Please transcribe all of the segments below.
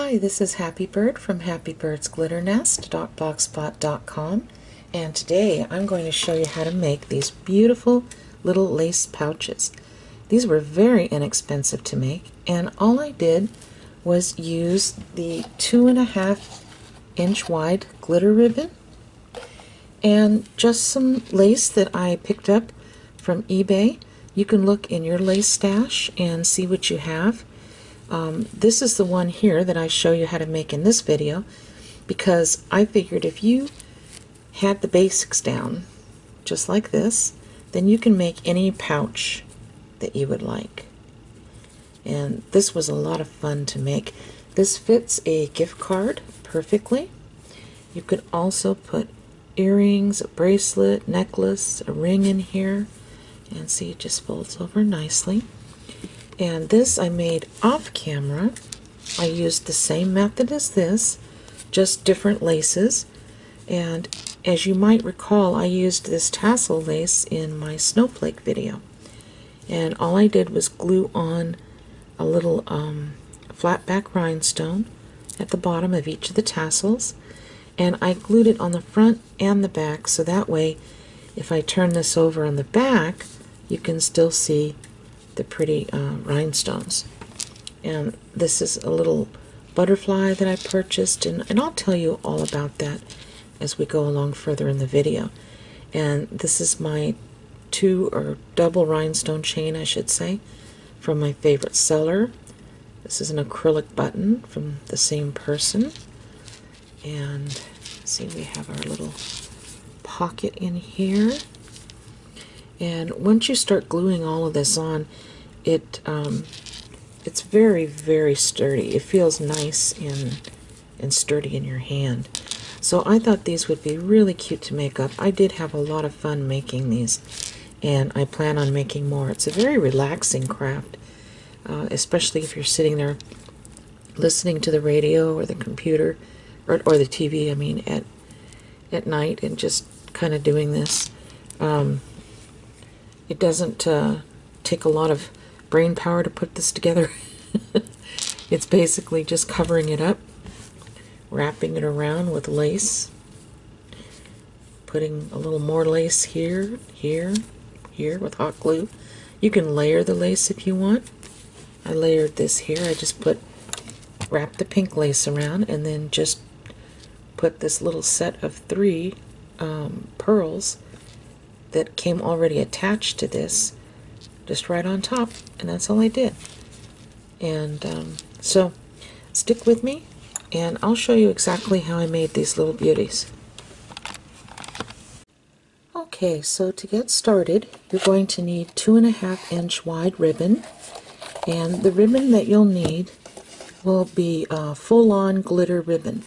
Hi, this is Happy Bird from happybirdsglitternest.blogspot.com, and today I'm going to show you how to make these beautiful little lace pouches. These were very inexpensive to make, and all I did was use the 2.5-inch wide glitter ribbon and just some lace that I picked up from eBay. You can look in your lace stash and see what you have. This is the one here that I show you how to make in this video, because I figured if you had the basics down just like this, then you can make any pouch that you would like. And this was a lot of fun to make. This fits a gift card perfectly. You could also put earrings, a bracelet, necklace, a ring in here, and see, it just folds over nicely. And this I made off camera. I used the same method as this, just different laces. And as you might recall, I used this tassel lace in my snowflake video. And all I did was glue on a little flat back rhinestone at the bottom of each of the tassels. And I glued it on the front and the back, so that way if I turn this over on the back, you can still see the pretty rhinestones. And this is a little butterfly that I purchased, and I'll tell you all about that as we go along further in the video. And this is my double rhinestone chain, I should say, from my favorite seller. This is an acrylic button from the same person. And see, we have our little pocket in here. And once you start gluing all of this on, it's very, very sturdy. It feels nice and sturdy in your hand. So I thought these would be really cute to make up. I did have a lot of fun making these, and I plan on making more. It's a very relaxing craft, especially if you're sitting there listening to the radio or the computer, or the TV, I mean, at night, and just kind of doing this. It doesn't take a lot of brain power to put this together. It's basically just covering it up, wrapping it around with lace, putting a little more lace here, here, here with hot glue. You can layer the lace if you want. I layered this here. I just wrapped the pink lace around and then just put this little set of 3 pearls that came already attached to this just right on top, and that's all I did. And so stick with me and I'll show you exactly how I made these little beauties. Okay, so to get started, you're going to need 2.5-inch wide ribbon, and the ribbon that you'll need will be full-on glitter ribbon.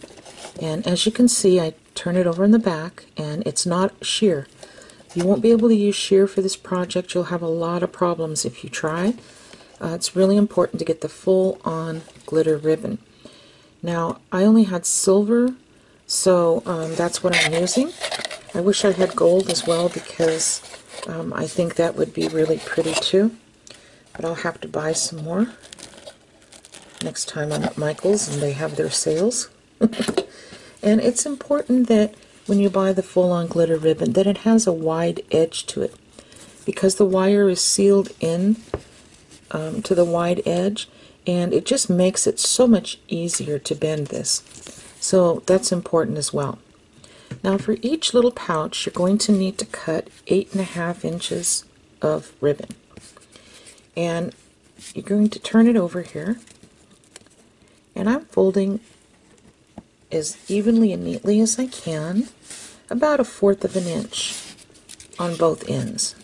And as you can see, I turn it over in the back, and it's not sheer. You won't be able to use sheer for this project. You'll have a lot of problems if you try. It's really important to get the full-on glitter ribbon. Now, I only had silver, so that's what I'm using. I wish I had gold as well, because I think that would be really pretty too. But I'll have to buy some more next time I'm at Michael's and they have their sales. And it's important that when you buy the full-on glitter ribbon that it has a wide edge to it, because the wire is sealed in to the wide edge, and it just makes it so much easier to bend this. So that's important as well. Now, for each little pouch, you're going to need to cut 8.5 inches of ribbon. And you're going to turn it over here, and I'm folding as evenly and neatly as I can, about 1/4 of an inch on both ends.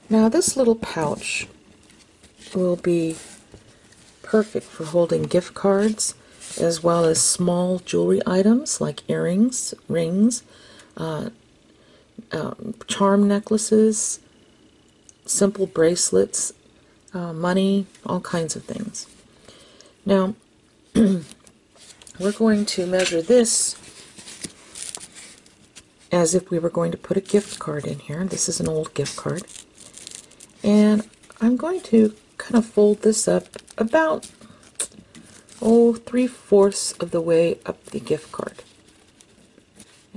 Now, this little pouch will be perfect for holding gift cards, as well as small jewelry items like earrings, rings, charm necklaces, simple bracelets, money, all kinds of things. Now, we're going to measure this as if we were going to put a gift card in here. This is an old gift card. And I'm going to cut kind of fold this up about, oh, 3/4 of the way up the gift card.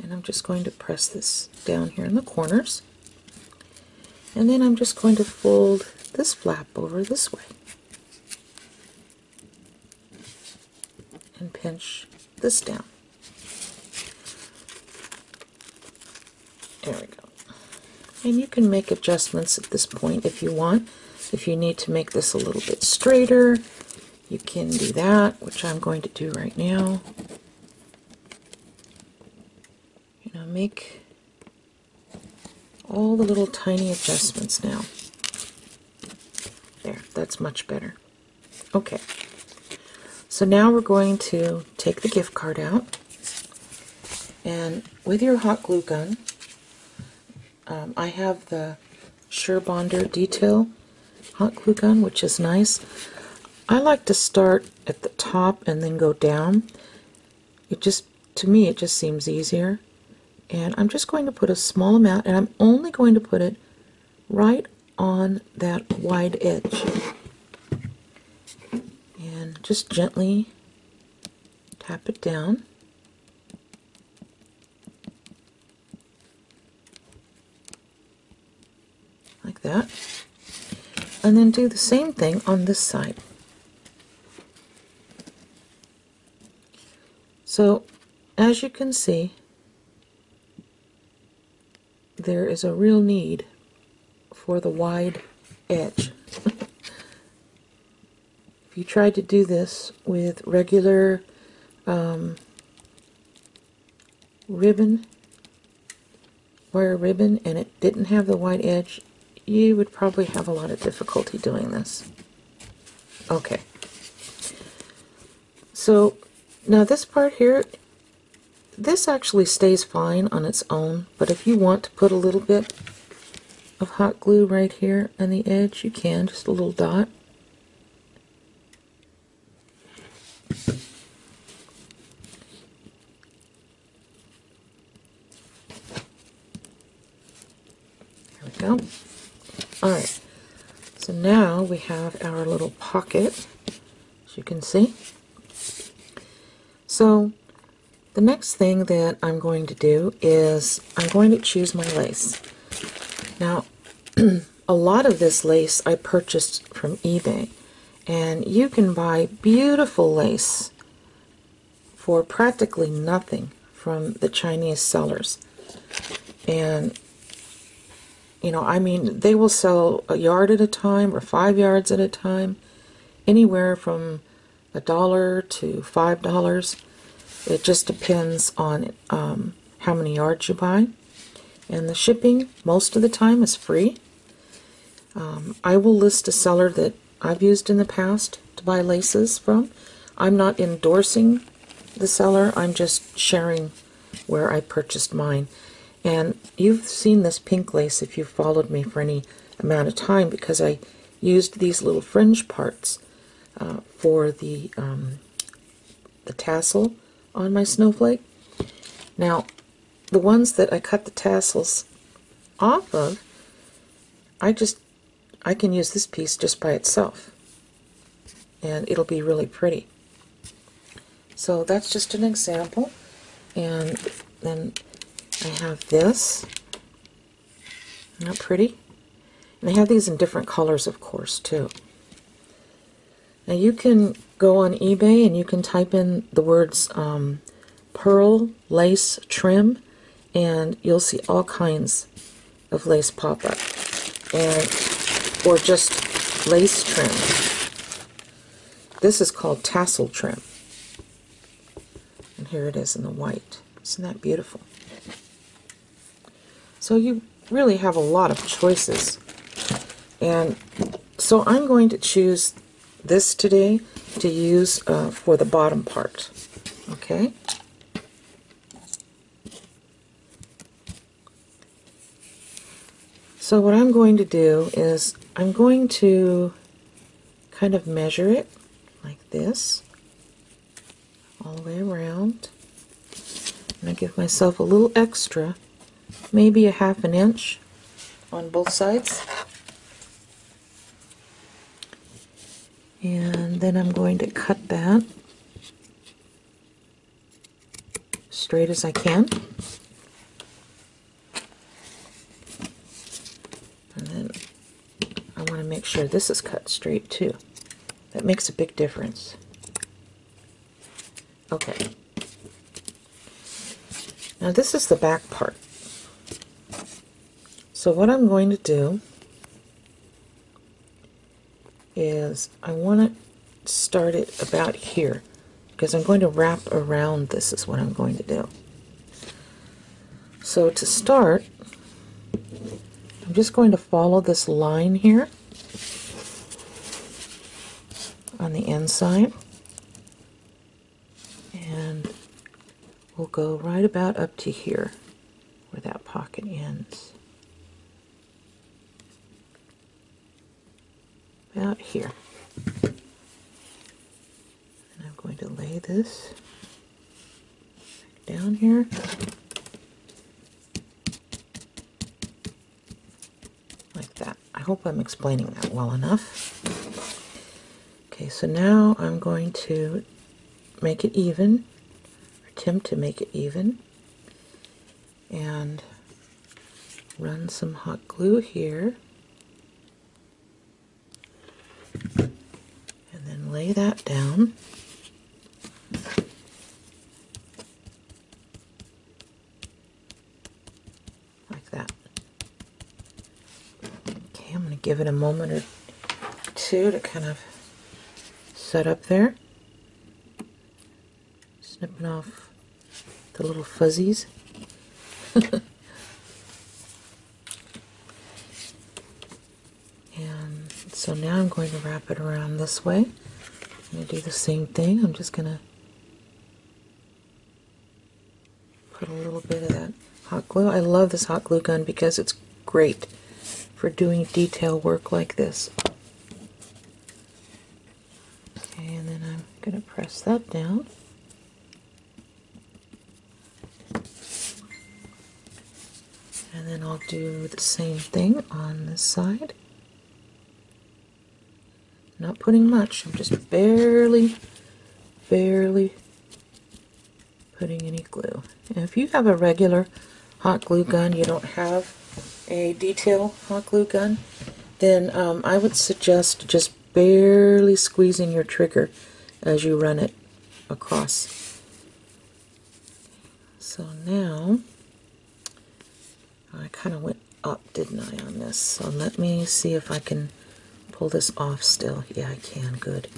And I'm just going to press this down here in the corners. And then I'm just going to fold this flap over this way. And pinch this down. There we go. And you can make adjustments at this point if you want. If you need to make this a little bit straighter, you can do that, which I'm going to do right now. You know, make all the little tiny adjustments now. There, that's much better. Okay. So now we're going to take the gift card out, and with your hot glue gun, I have the Surebonder Detail hot glue gun, which is nice. I like to start at the top and then go down. To me, it just seems easier. And I'm just going to put a small amount, and I'm only going to put it right on that wide edge. And just gently tap it down. Like that. And then do the same thing on this side. So, as you can see, there is a real need for the wide edge. If you tried to do this with regular wire ribbon, and it didn't have the wide edge, you would probably have a lot of difficulty doing this. Okay. So now this part here, this actually stays fine on its own, but if you want to put a little bit of hot glue right here on the edge, you can, just a little dot. There we go. Alright, so now we have our little pocket, as you can see. So the next thing that I'm going to do is I'm going to choose my lace. Now, a lot of this lace I purchased from eBay, and you can buy beautiful lace for practically nothing from the Chinese sellers. And you know, I mean, they will sell a yard at a time or 5 yards at a time, anywhere from $1 to $5. It just depends on how many yards you buy. And the shipping, most of the time, is free. I will list a seller that I've used in the past to buy laces from. I'm not endorsing the seller, I'm just sharing where I purchased mine. And you've seen this pink lace if you've followed me for any amount of time, because I used these little fringe parts for the tassel on my snowflake. Now, the ones that I cut the tassels off of, I can use this piece just by itself, and it'll be really pretty. So that's just an example. And then I have this. Isn't that pretty? And I have these in different colors, of course, too. Now you can go on eBay and you can type in the words pearl lace trim, and you'll see all kinds of lace pop up, or just lace trim. This is called tassel trim, and here it is in the white. Isn't that beautiful? So you really have a lot of choices. And so I'm going to choose this today to use for the bottom part. Okay? So what I'm going to do is I'm going to kind of measure it like this all the way around. And I give myself a little extra, maybe a 1/2 inch on both sides. And then I'm going to cut that straight as I can. And then I want to make sure this is cut straight too. That makes a big difference. Okay. Now this is the back part. So what I'm going to do is I want to start it about here because I'm going to wrap around this is what I'm going to do. So to start, I'm just going to follow this line here on the inside, and we'll go right about up to here where that pocket ends. About here. And I'm going to lay this down here. Like that. I hope I'm explaining that well enough. Okay, so now I'm going to make it even, or attempt to make it even, and run some hot glue here, and then lay that down. Like that. Okay, I'm going to give it a moment or two to kind of set up there. Snipping off the little fuzzies. And so now I'm going to wrap it around this way. I'm going to do the same thing. I'm just going to put a little bit of that hot glue. I love this hot glue gun because it's great for doing detail work like this. Okay, and then I'm going to press that down. And then I'll do the same thing on this side. Not putting much, I'm just barely putting any glue. And if you have a regular hot glue gun, you don't have a detail hot glue gun, then I would suggest just barely squeezing your trigger as you run it across. So now, I kind of went up, didn't I, on this? So let me see if I can pull this off still. Yeah, I can. Good.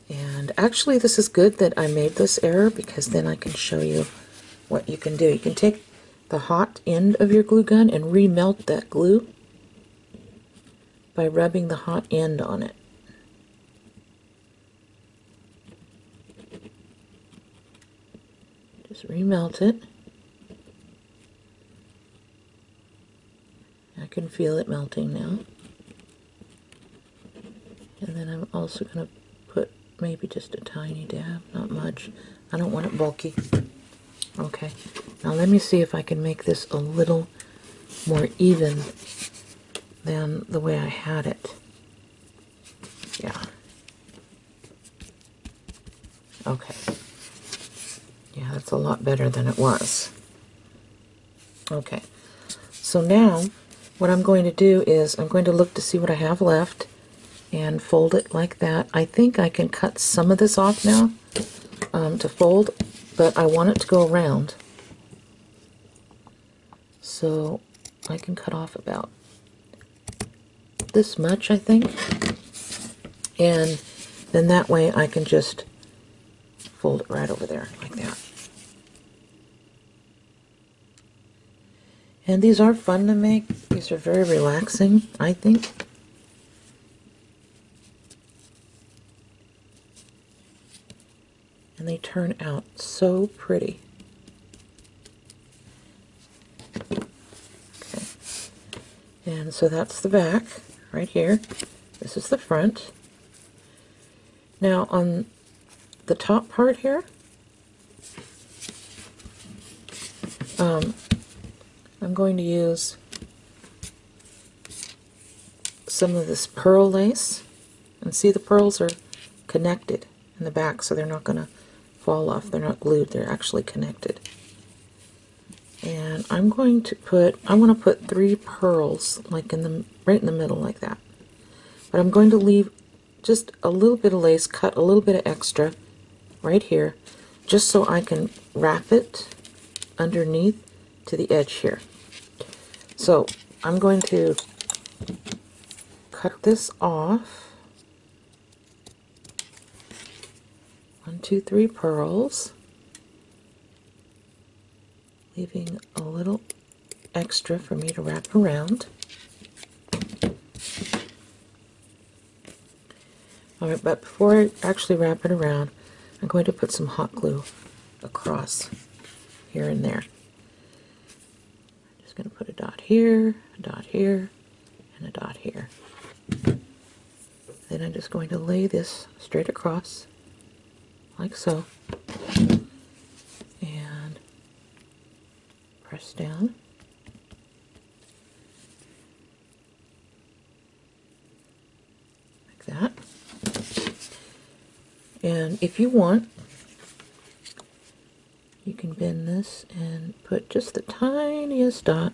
And actually, this is good that I made this error because then I can show you what you can do. You can take the hot end of your glue gun and remelt that glue by rubbing the hot end on it. Just remelt it. I can feel it melting now. And then I'm also going to put maybe just a tiny dab, not much. I don't want it bulky. Okay, now let me see if I can make this a little more even than the way I had it. Yeah. Okay. Yeah, that's a lot better than it was. Okay, so now what I'm going to do is I'm going to look to see what I have left and fold it like that. I think I can cut some of this off now to fold, but I want it to go around. So I can cut off about this much, I think. And then that way I can just fold it right over there like that. And these are fun to make. These are very relaxing, I think. And they turn out so pretty. Okay. And so that's the back right here. This is the front. Now on the top part here, I'm going to use some of this pearl lace. And see, the pearls are connected in the back, so they're not going to fall off. They're not glued, they're actually connected. And I want to put 3 pearls like right in the middle like that. But I'm going to leave just a little bit of lace, cut a little bit of extra right here, just so I can wrap it underneath to the edge here. So I'm going to cut this off. 1, 2, 3 pearls, leaving a little extra for me to wrap around. Alright, but before I actually wrap it around, I'm going to put some hot glue across here and there. I'm just going to put a dot here, and a dot here. Then I'm just going to lay this straight across, like so, and press down. Like that. And if you want, you can bend this and put just the tiniest dot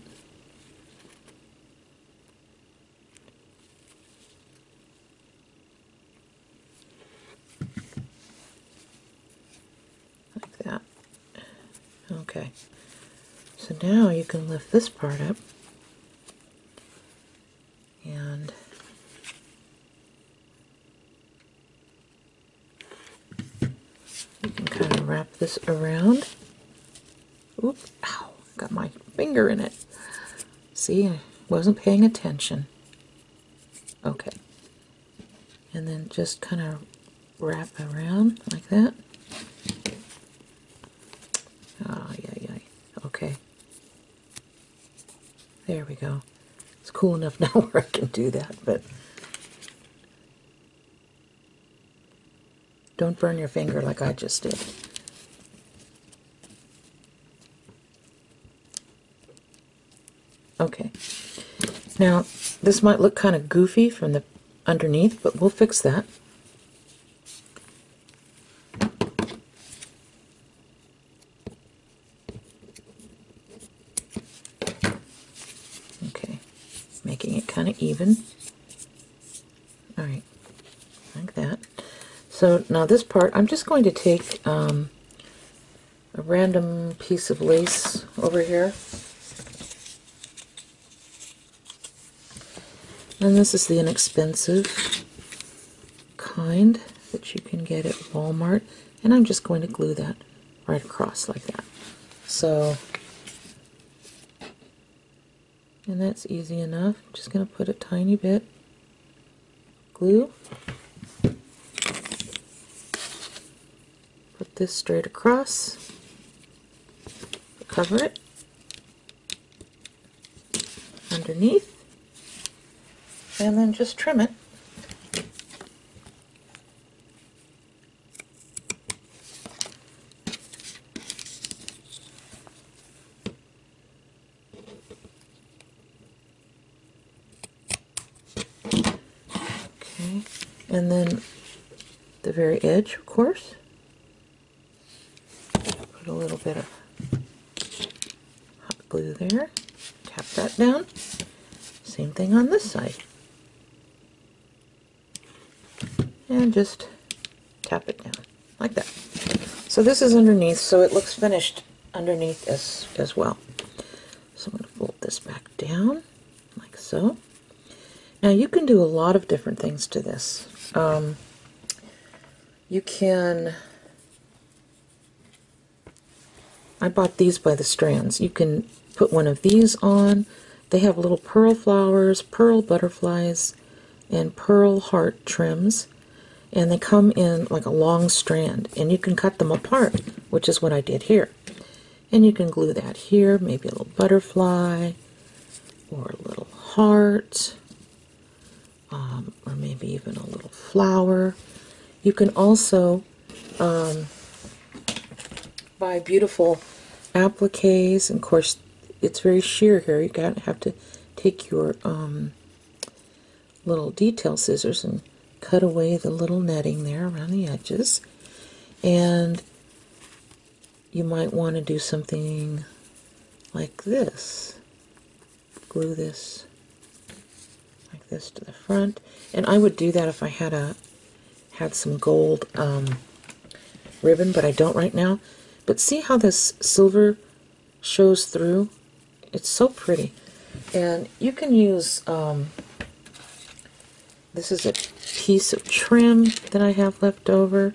like that. Okay, so now you can lift this part up and you can kind of wrap this around. Oop, ow, got my finger in it. See, I wasn't paying attention. Okay. And then just kind of wrap around like that. Oh, yeah. Okay. There we go. It's cool enough now where I can do that, but don't burn your finger like I just did. Okay. Now, this might look kind of goofy from the underneath, but we'll fix that. Okay. Making it kind of even. Alright. Like that. So now this part, I'm just going to take a random piece of lace over here. And this is the inexpensive kind that you can get at Walmart. And I'm just going to glue that right across like that. So, and that's easy enough. I'm just going to put a tiny bit glue. Put this straight across. Cover it underneath. And then just trim it. Okay, and then the very edge, of course. Put a little bit of hot glue there. Tap that down. Same thing on this side. And just tap it down like that. So this is underneath, so it looks finished underneath as well. So I'm going to fold this back down like so. Now you can do a lot of different things to this. You can, I bought these by the strands. You can put one of these on. They have little pearl flowers, pearl butterflies, and pearl heart trims. And they come in like a long strand, and you can cut them apart, which is what I did here. And you can glue that here, maybe a little butterfly, or a little heart, or maybe even a little flower. You can also buy beautiful appliques, and of course it's very sheer here. You have to take your little detail scissors and cut away the little netting there around the edges. And you might want to do something like this. Glue this like this to the front. And I would do that if I had some gold ribbon, but I don't right now. But see how this silver shows through? It's so pretty. And you can use, this is a piece of trim that I have left over.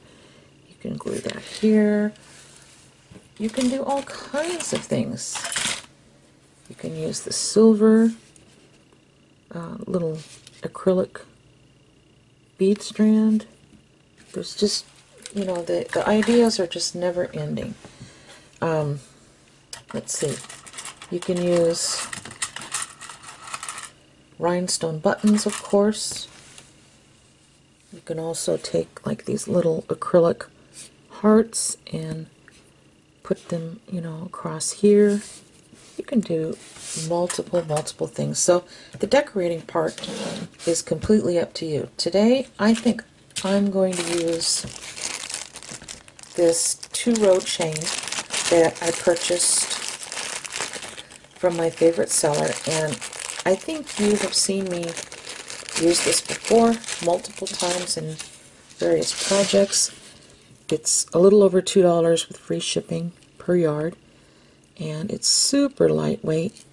You can glue that here. You can do all kinds of things. You can use the silver little acrylic bead strand. There's just, you know, the ideas are just never ending. Let's see. You can use rhinestone buttons, of course. You can also take like these little acrylic hearts and put them, you know, across here. You can do multiple things. So the decorating part is completely up to you. Today, I think I'm going to use this 2-row chain that I purchased from my favorite seller, and I think you have seen me use this before multiple times in various projects. It's a little over $2 with free shipping per yard, and it's super lightweight,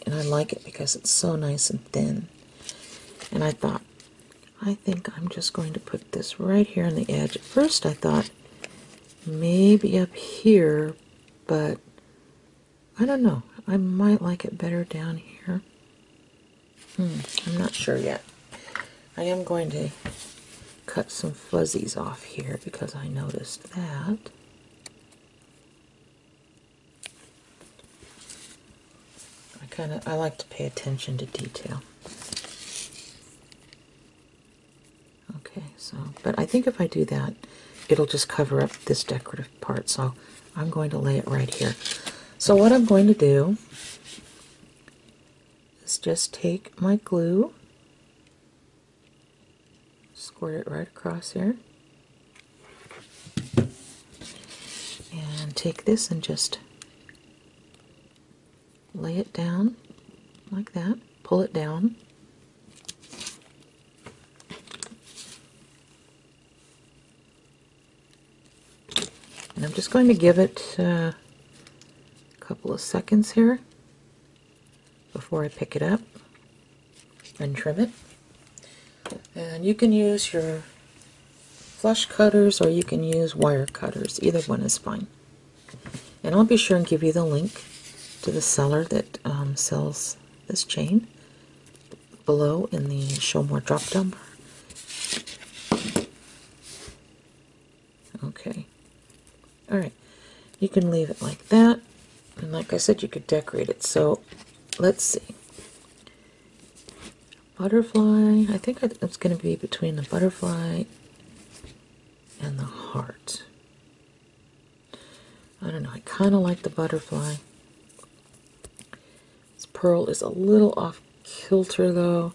and I like it because it's so nice and thin. And I thought, I think I'm just going to put this right here on the edge. At first I thought maybe up here, but I don't know. I might like it better down here. I'm not sure yet. I am going to cut some fuzzies off here because I noticed that. I like to pay attention to detail. Okay, so, but I think if I do that, it'll just cover up this decorative part, so I'm going to lay it right here. So what I'm going to do is just take my glue, squirt it right across here, and take this and just lay it down like that, pull it down. And I'm just going to give it a couple of seconds here before I pick it up and trim it. And you can use your flush cutters or you can use wire cutters. Either one is fine. And I'll be sure and give you the link to the seller that sells this chain below in the Show More drop-down bar. Okay. Alright. You can leave it like that. And like I said, you could decorate it. So, let's see. Butterfly. I think it's going to be between the butterfly and the heart. I don't know. I kind of like the butterfly. This pearl is a little off kilter though.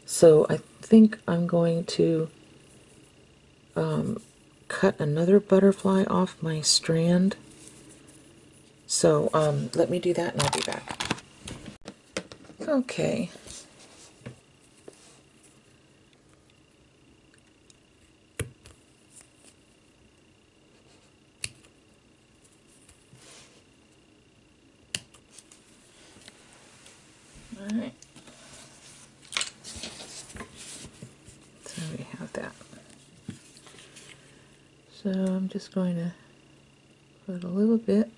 So I think I'm going to cut another butterfly off my strand. So let me do that and I'll be back. Okay. Alright. So we have that. So I'm just going to put a little bit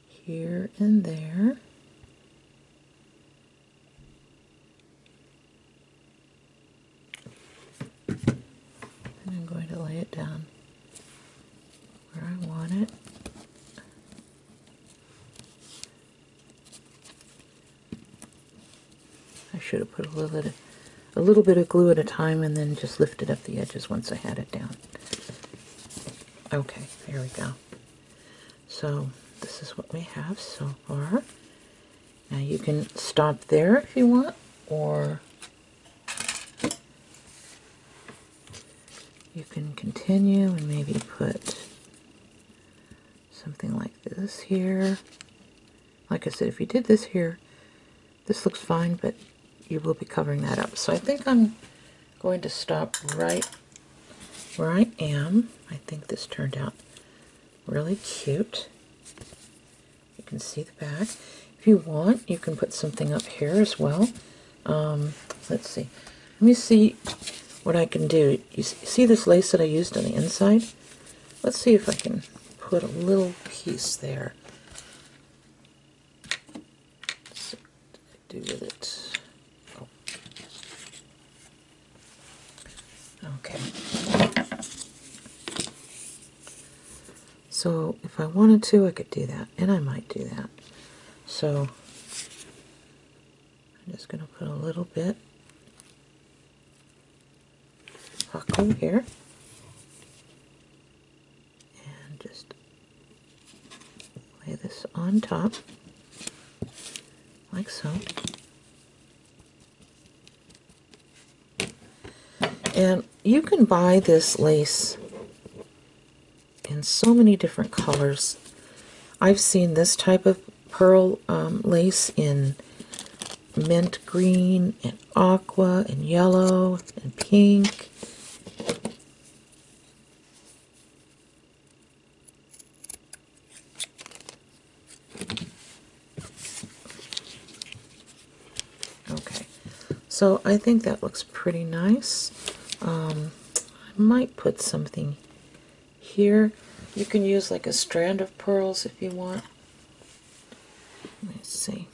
here and there. And I'm going to lay it down where I want it. I should have put a little bit of glue at a time and then just lifted up the edges once I had it down. Okay, here we go. So this is what we have so far. Now you can stop there if you want, or You can continue and maybe put something like this here. Like I said, if you did this here, this looks fine, but you will be covering that up. So I think I'm going to stop right where I am. I think this turned out really cute. You can see the back. If you want, you can put something up here as well. Let's see. Let me see what I can do. You see this lace that I used on the inside? Let's see if I can put a little piece there. Let's see what I do with it. Oh. Okay. So if I wanted to, I could do that, and I might do that. So I'm just going to put a little bit Paco here, and just lay this on top, like so. And you can buy this lace in so many different colors. I've seen this type of pearl lace in mint green and aqua and yellow and pink. Okay, so I think that looks pretty nice. I might put something here. You can use like a strand of pearls if you want. Let's see.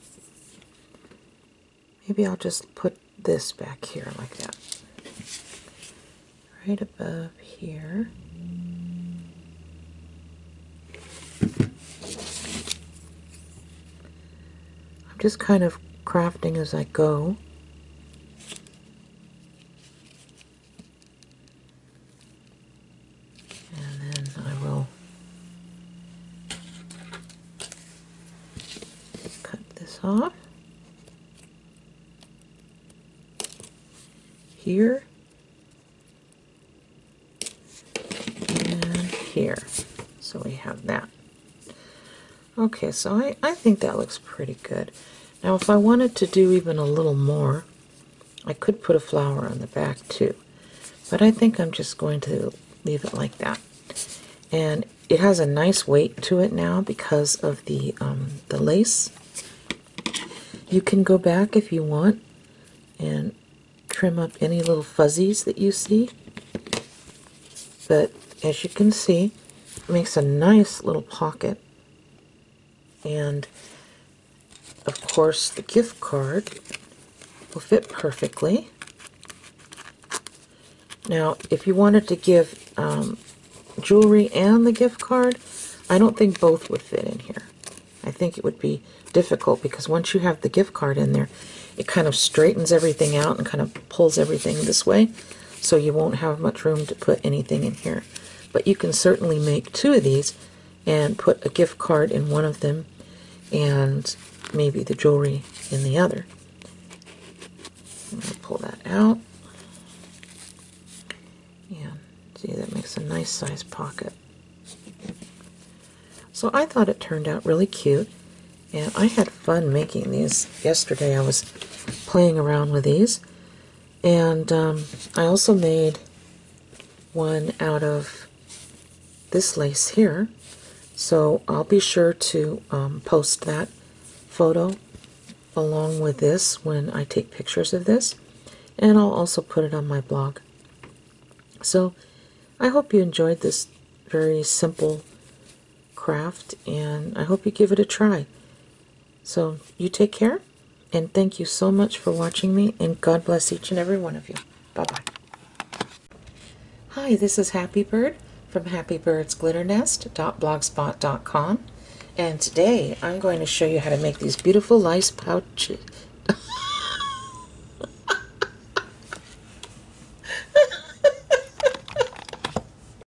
Maybe I'll just put this back here like that. Right above here. I'm just kind of crafting as I go. And then I will cut this off. Here and here. So we have that. Okay, so I think that looks pretty good. Now if I wanted to do even a little more, I could put a flower on the back too. But I think I'm just going to leave it like that. And it has a nice weight to it now because of the lace. You can go back if you want and trim up any little fuzzies that you see. But as you can see, it makes a nice little pocket. And of course the gift card will fit perfectly. Now if you wanted to give jewelry and the gift card, I don't think both would fit in here. I think it would be difficult because once you have the gift card in there, it kind of straightens everything out and kind of pulls everything this way, so you won't have much room to put anything in here. But you can certainly make two of these and put a gift card in one of them and maybe the jewelry in the other. I'm going to pull that out. And see, that makes a nice size pocket. So I thought it turned out really cute, and I had fun making these. Yesterday I was playing around with these, and I also made one out of this lace here, so I'll be sure to post that photo along with this when I take pictures of this, and I'll also put it on my blog. So I hope you enjoyed this very simple craft, and I hope you give it a try. So you take care, and thank you so much for watching me, and God bless each and every one of you. Bye-bye. Hi, this is Happy Bird from happybirdsglitternest.blogspot.com, and today I'm going to show you how to make these beautiful lace pouches,